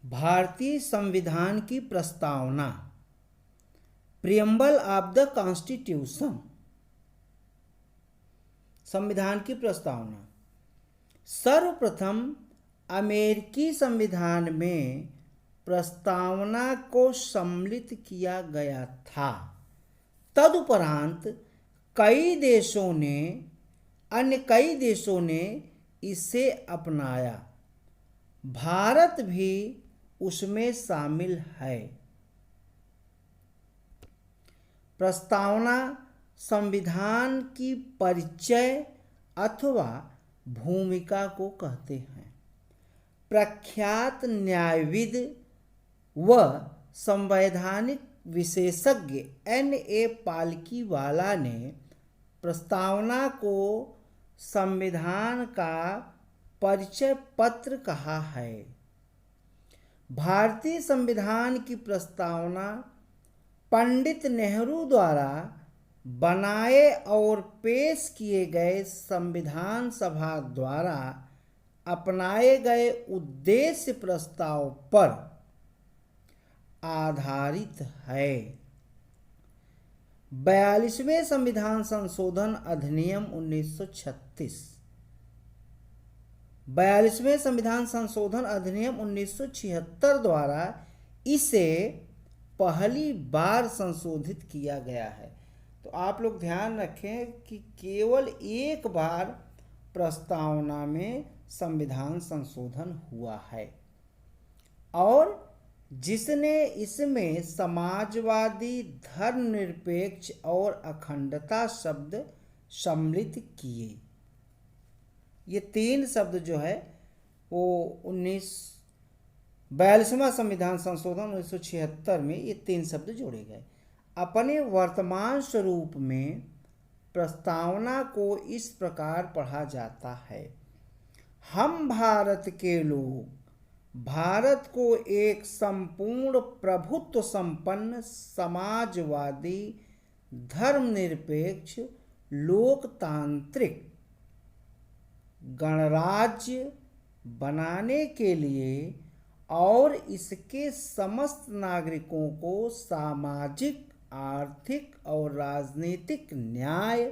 भारतीय संविधान की प्रस्तावना, प्रियम्बल ऑफ द कॉन्स्टिट्यूशन। संविधान की प्रस्तावना सर्वप्रथम अमेरिकी संविधान में प्रस्तावना को सम्मिलित किया गया था। तदुपरांत अन्य कई देशों ने इसे अपनाया। भारत भी उसमें शामिल है। प्रस्तावना संविधान की परिचय अथवा भूमिका को कहते हैं। प्रख्यात न्यायविद व संवैधानिक विशेषज्ञ N.A. पालकीवाला ने प्रस्तावना को संविधान का परिचय पत्र कहा है। भारतीय संविधान की प्रस्तावना पंडित नेहरू द्वारा बनाए और पेश किए गए संविधान सभा द्वारा अपनाए गए उद्देश्य प्रस्ताव पर आधारित है। 42वें संविधान संशोधन अधिनियम 1936। 42वें संविधान संशोधन अधिनियम 1976 द्वारा इसे पहली बार संशोधित किया गया है। तो आप लोग ध्यान रखें कि केवल एक बार प्रस्तावना में संविधान संशोधन हुआ है और जिसने इसमें समाजवादी, धर्मनिरपेक्ष और अखंडता शब्द सम्मिलित किए। ये तीन शब्द जो है वो 42वां संविधान संशोधन 1976 में ये तीन शब्द जोड़े गए। अपने वर्तमान स्वरूप में प्रस्तावना को इस प्रकार पढ़ा जाता है। हम भारत के लोग भारत को एक संपूर्ण प्रभुत्व संपन्न समाजवादी, धर्मनिरपेक्ष, लोकतांत्रिक गणराज्य बनाने के लिए और इसके समस्त नागरिकों को सामाजिक, आर्थिक और राजनीतिक न्याय,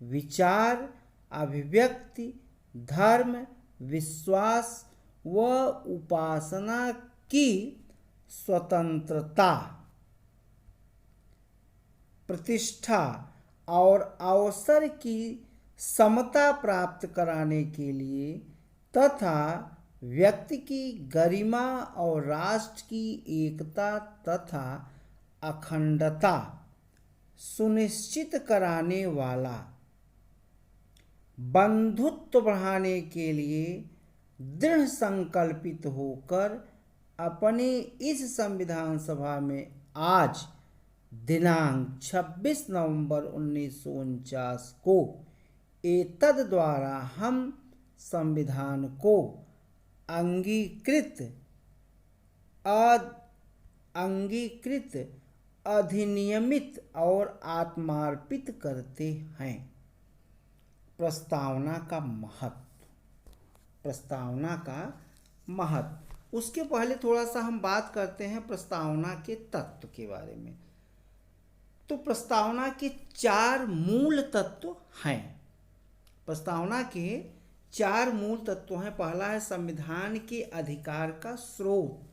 विचार, अभिव्यक्ति, धर्म, विश्वास व उपासना की स्वतंत्रता, प्रतिष्ठा और अवसर की समता प्राप्त कराने के लिए तथा व्यक्ति की गरिमा और राष्ट्र की एकता तथा अखंडता सुनिश्चित कराने वाला, बंधुत्व बढ़ाने के लिए दृढ़ संकल्पित होकर अपने इस संविधान सभा में आज दिनांक 26 नवंबर 1949 को एतद द्वारा हम संविधान को अंगीकृत, अधिनियमित और आत्मार्पित करते हैं। प्रस्तावना का महत्व। प्रस्तावना का महत्व। उसके पहले थोड़ा सा हम बात करते हैं प्रस्तावना के तत्व के बारे में। तो प्रस्तावना के 4 मूल तत्व हैं। प्रस्तावना के 4 मूल तत्व हैं। पहला है संविधान के अधिकार का स्रोत।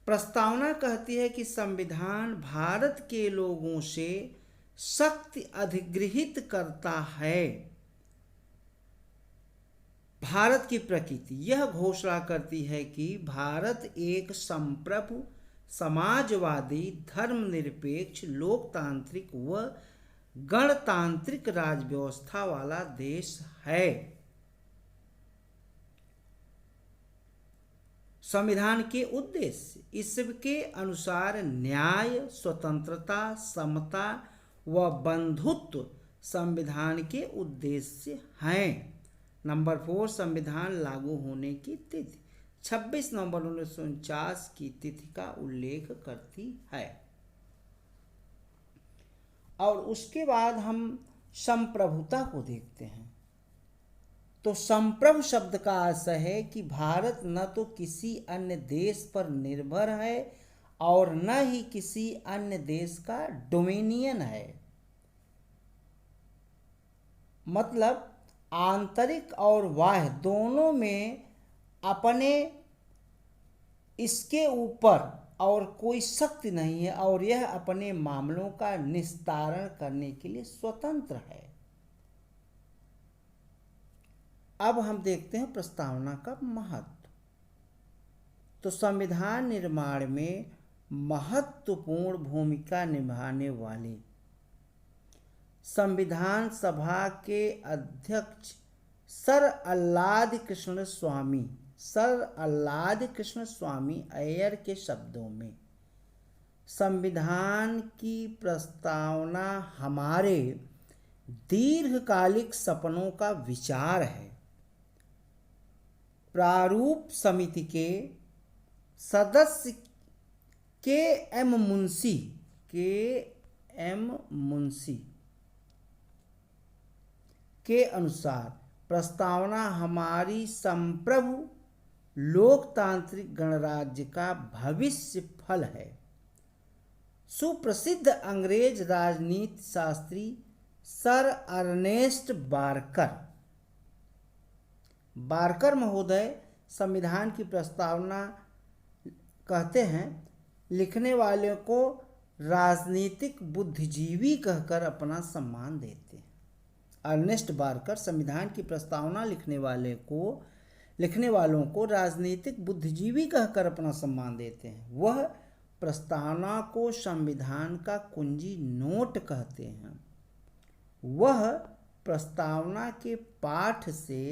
प्रस्तावना कहती है कि संविधान भारत के लोगों से शक्ति अधिग्रहित करता है। भारत की प्रकृति यह घोषणा करती है कि भारत एक संप्रभु, समाजवादी, धर्मनिरपेक्ष, लोकतांत्रिक व गणतांत्रिक राजव्यवस्था वाला देश है। संविधान के उद्देश्य इसके अनुसार न्याय, स्वतंत्रता, समता व बंधुत्व संविधान के उद्देश्य हैं। नंबर 4, संविधान लागू होने की तिथि 26 नवंबर 1949 की तिथि का उल्लेख करती है। और उसके बाद हम संप्रभुता को देखते हैं। तो संप्रभु शब्द का अर्थ है कि भारत न तो किसी अन्य देश पर निर्भर है और न ही किसी अन्य देश का डोमिनियन है। मतलब आंतरिक और बाह्य दोनों में अपने इसके ऊपर और कोई शक्ति नहीं है और यह अपने मामलों का निस्तारण करने के लिए स्वतंत्र है। अब हम देखते हैं प्रस्तावना का महत्व। तो संविधान निर्माण में महत्वपूर्ण भूमिका निभाने वाले संविधान सभा के अध्यक्ष सर अल्लाद कृष्ण स्वामी अय्यर के शब्दों में, संविधान की प्रस्तावना हमारे दीर्घकालिक सपनों का विचार है। प्रारूप समिति के सदस्य के एम मुंशी के अनुसार प्रस्तावना हमारी संप्रभु लोकतांत्रिक गणराज्य का भविष्य फल है। सुप्रसिद्ध अंग्रेज राजनीति शास्त्री सर अर्नेस्ट बारकर महोदय संविधान की प्रस्तावना कहते हैं लिखने वाले को राजनीतिक बुद्धिजीवी कहकर अपना सम्मान देते हैं। अर्नेस्ट बारकर संविधान की प्रस्तावना लिखने वालों को राजनीतिक बुद्धिजीवी कहकर अपना सम्मान देते हैं। वह प्रस्तावना को संविधान का कुंजी नोट कहते हैं। वह प्रस्तावना के पाठ से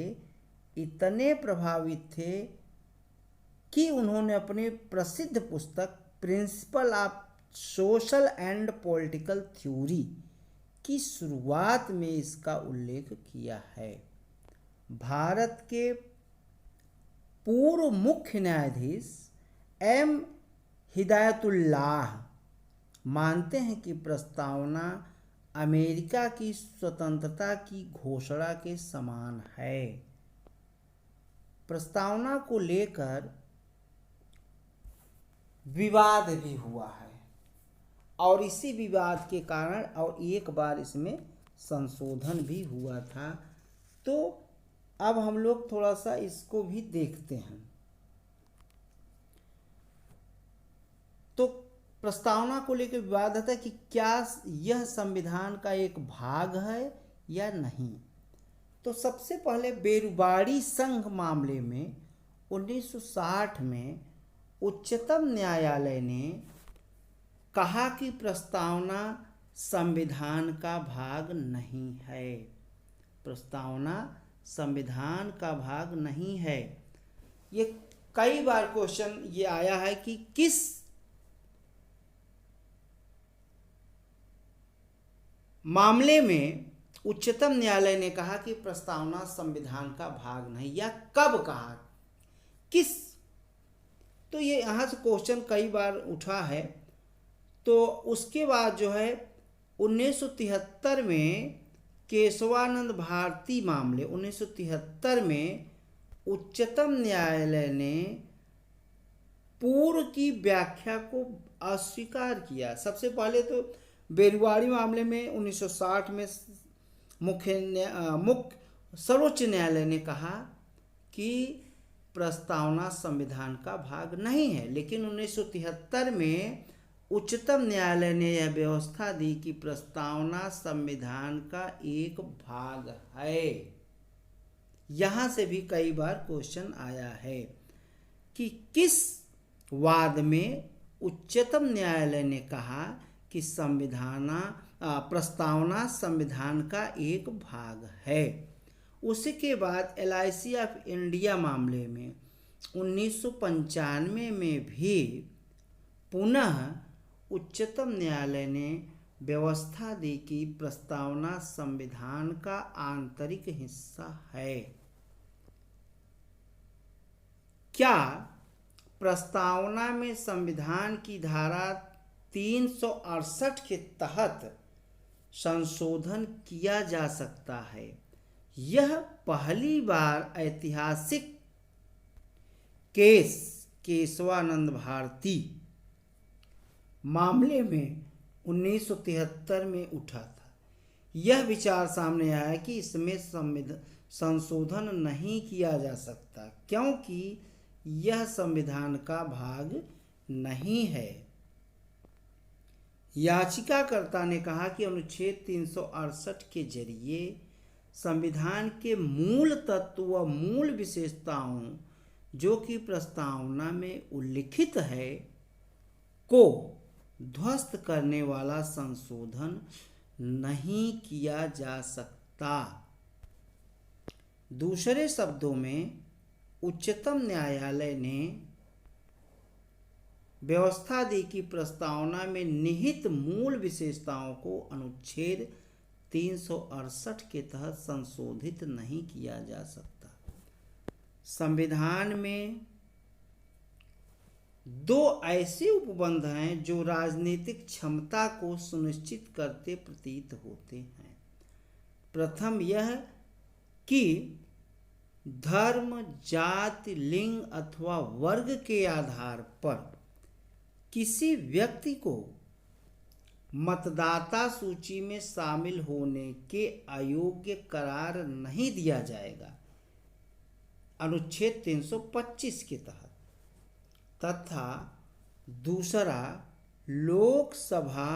इतने प्रभावित थे कि उन्होंने अपनी प्रसिद्ध पुस्तक principle of social and political theory की शुरुआत में इसका उल्लेख किया है। भारत के पूर्व मुख्य न्यायाधीश एम हिदायतुल्लाह मानते हैं कि प्रस्तावना अमेरिका की स्वतंत्रता की घोषणा के समान है। प्रस्तावना को लेकर विवाद भी हुआ है और इसी विवाद के कारण और एक बार इसमें संशोधन भी हुआ था। तो अब हम लोग थोड़ा सा इसको भी देखते हैं। तो प्रस्तावना को लेकर विवाद था कि क्या यह संविधान का एक भाग है या नहीं। तो सबसे पहले बेरुबाड़ी संघ मामले में 1960 में उच्चतम न्यायालय ने कहा कि प्रस्तावना संविधान का भाग नहीं है। प्रस्तावना संविधान का भाग नहीं है। ये कई बार क्वेश्चन ये आया है कि किस मामले में उच्चतम न्यायालय ने कहा कि प्रस्तावना संविधान का भाग नहीं, या कब कहा, किस। तो ये यहाँ से क्वेश्चन कई बार उठा है। तो उसके बाद जो है 1973 में केशवानंद भारती मामले 1973 में उच्चतम न्यायालय ने पूर्व की व्याख्या को अस्वीकार किया। सबसे पहले तो बेरुबाड़ी मामले में 1960 में मुख्य सर्वोच्च न्यायालय ने कहा कि प्रस्तावना संविधान का भाग नहीं है, लेकिन 1973 में उच्चतम न्यायालय ने यह व्यवस्था दी कि प्रस्तावना संविधान का एक भाग है। यहाँ से भी कई बार क्वेश्चन आया है कि किस वाद में उच्चतम न्यायालय ने कहा कि प्रस्तावना संविधान का एक भाग है। उसके बाद LIC ऑफ इंडिया मामले में 1995 में भी पुनः उच्चतम न्यायालय ने व्यवस्था दी कि प्रस्तावना संविधान का आंतरिक हिस्सा है। क्या प्रस्तावना में संविधान की धारा 368 के तहत संशोधन किया जा सकता है? यह पहली बार ऐतिहासिक केस केशवानंद भारती मामले में 1973 में उठा था। यह विचार सामने आया कि इसमें संशोधन नहीं किया जा सकता क्योंकि यह संविधान का भाग नहीं है। याचिकाकर्ता ने कहा कि अनुच्छेद 368 के जरिए संविधान के मूल तत्व व मूल विशेषताओं जो कि प्रस्तावना में उल्लिखित है को ध्वस्त करने वाला संशोधन नहीं किया जा सकता। दूसरे शब्दों में उच्चतम न्यायालय ने व्यवस्था दी कि प्रस्तावना में निहित मूल विशेषताओं को अनुच्छेद 368 के तहत संशोधित नहीं किया जा सकता। संविधान में दो ऐसे उपबंध हैं जो राजनीतिक क्षमता को सुनिश्चित करते प्रतीत होते हैं। प्रथम यह कि धर्म, जाति, लिंग अथवा वर्ग के आधार पर किसी व्यक्ति को मतदाता सूची में शामिल होने के अयोग्य करार नहीं दिया जाएगा अनुच्छेद 325 के तहत, तथा दूसरा लोकसभा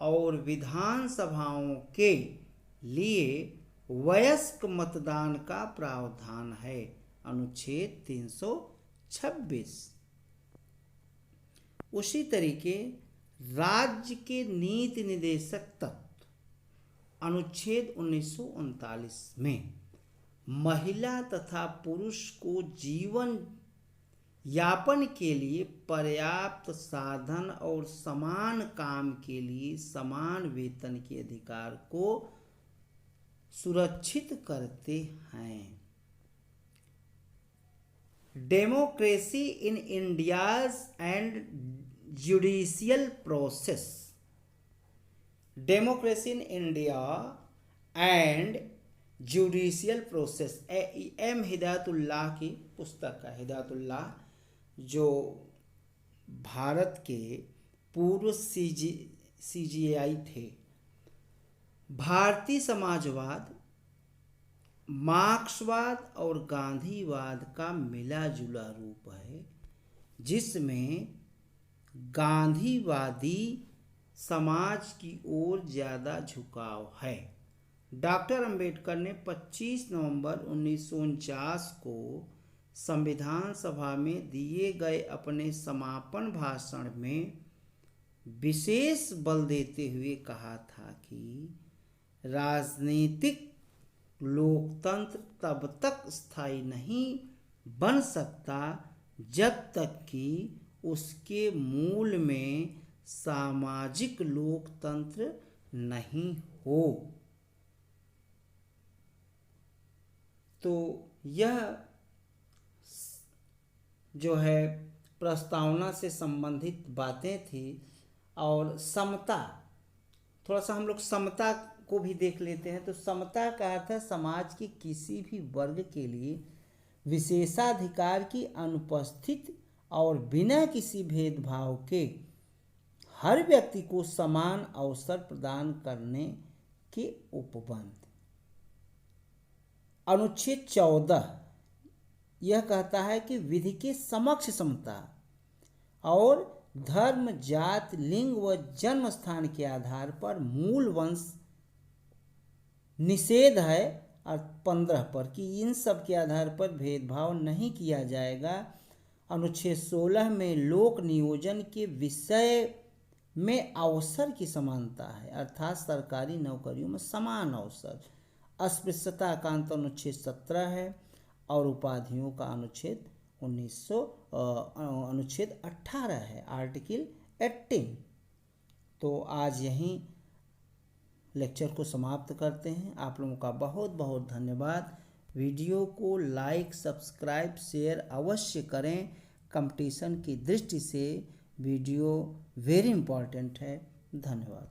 और विधानसभाओं के लिए वयस्क मतदान का प्रावधान है अनुच्छेद 326। उसी तरीके राज्य के नीति निदेशक तत्व अनुच्छेद 1939 में महिला तथा पुरुष को जीवन यापन के लिए पर्याप्त साधन और समान काम के लिए समान वेतन के अधिकार को सुरक्षित करते हैं। Democracy in India's and judicial process. Democracy in India and judicial process M Hidayatullah की पुस्तक है। हिदायतुल्लाह जो भारत के पूर्व CGI थे। भारतीय समाजवाद, मार्क्सवाद और गांधीवाद का मिला जुला रूप है, जिसमें गांधीवादी समाज की ओर ज़्यादा झुकाव है। डॉक्टर अंबेडकर ने 25 नवंबर 1949 को संविधान सभा में दिए गए अपने समापन भाषण में विशेष बल देते हुए कहा था कि राजनीतिक लोकतंत्र तब तक स्थायी नहीं बन सकता जब तक कि उसके मूल में सामाजिक लोकतंत्र नहीं हो। तो यह जो है प्रस्तावना से संबंधित बातें थी। और समता, थोड़ा सा हम लोग समता को भी देख लेते हैं। तो समता का अर्थ है समाज के किसी भी वर्ग के लिए विशेषाधिकार की अनुपस्थिति और बिना किसी भेदभाव के हर व्यक्ति को समान अवसर प्रदान करने के उपबंध। अनुच्छेद 14 यह कहता है कि विधि के समक्ष समता और धर्म, जाति, लिंग व जन्म स्थान के आधार पर मूल वंश निषेध है। और 15 पर कि इन सब के आधार पर भेदभाव नहीं किया जाएगा। अनुच्छेद 16 में लोक नियोजन के विषय में अवसर की समानता है, अर्थात सरकारी नौकरियों में समान अवसर। अस्पृश्यता का अंत अनुच्छेद 17 है और उपाधियों का अनुच्छेद 18 है, आर्टिकल 18। तो आज यहीं लेक्चर को समाप्त करते हैं। आप लोगों का बहुत बहुत धन्यवाद। वीडियो को लाइक, सब्सक्राइब, शेयर अवश्य करें। कंपटीशन की दृष्टि से वीडियो वेरी इम्पॉर्टेंट है। धन्यवाद।